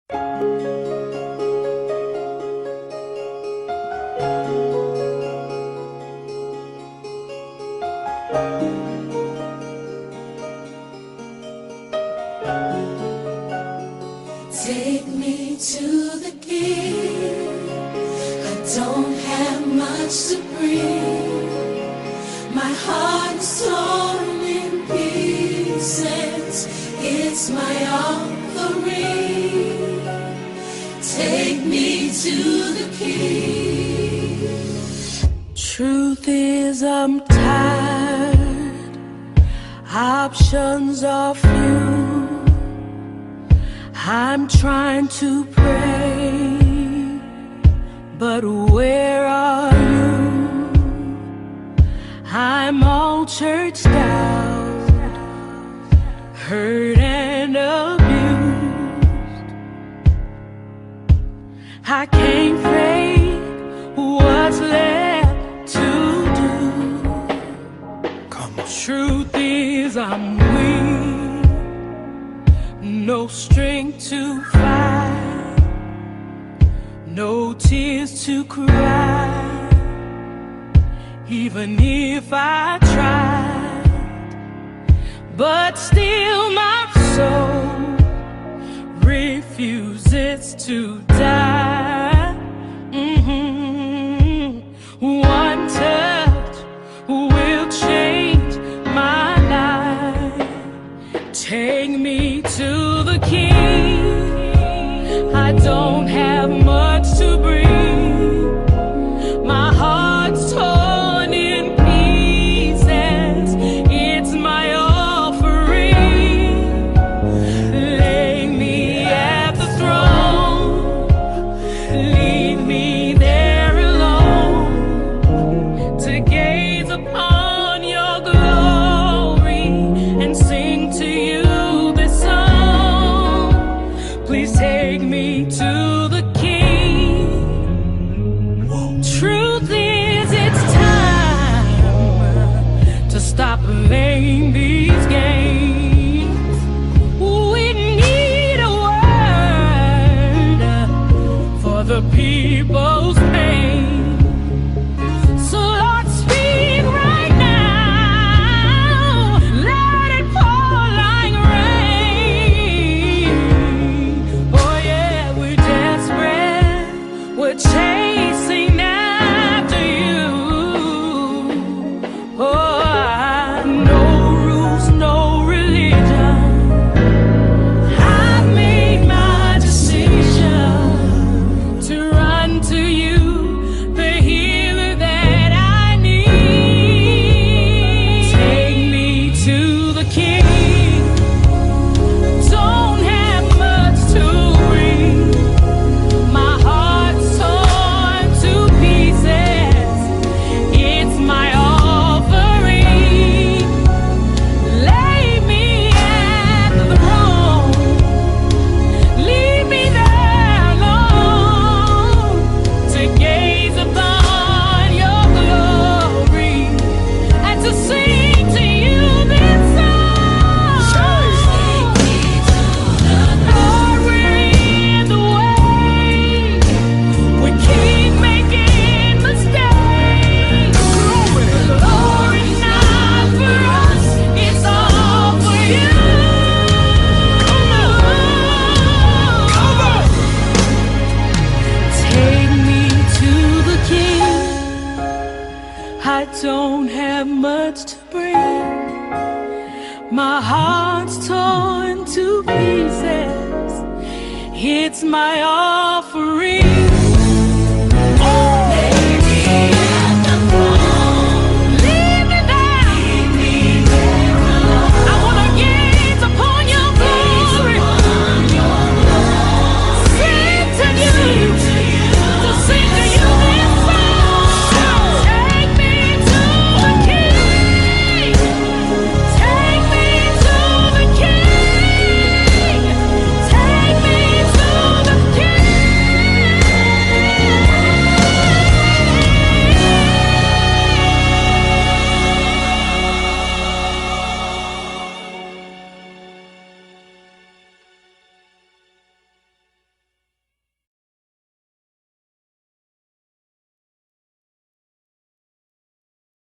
Take me to the King. I don't have much to bring. My heart is torn in pieces. It's my offering. Take me to the King. Truth is, I'm tired. Options are few. I'm trying to pray, but where are you? I'm all churched out, hurt and abused. I can't fake what's left to do. Come on. Truth is, I'm weak. No strength to fight, no tears to cry. Even if I tried, but still my soul refuses to die. One touch will change my life. Take me to the King. I don't have much to bring. My heart's torn in pieces. It's my offering. Lay me at the throne. Leave me there alone to gaze upon your glory and sing to you. Please take me to the King. Truth is, it's time to stop playing these games. We need a word for the people's pain. So Lord, speak right now. Let it pour like rain. We're chasing after you. Oh, no rules, no religion. I've made my decision to run to you, the healer that I need. Take me to the King. Don't have much to bring. My heart's torn to pieces. It's my offering. Lay me at the throne. Leave me there alone to gaze upon your glory and to sing to you this song. Lord, we're in the way. We keep making mistakes. Glory not for us, it's all for you. Come on. Take me to the King. I don't have much to bring. My heart's torn to pieces. It's my offering.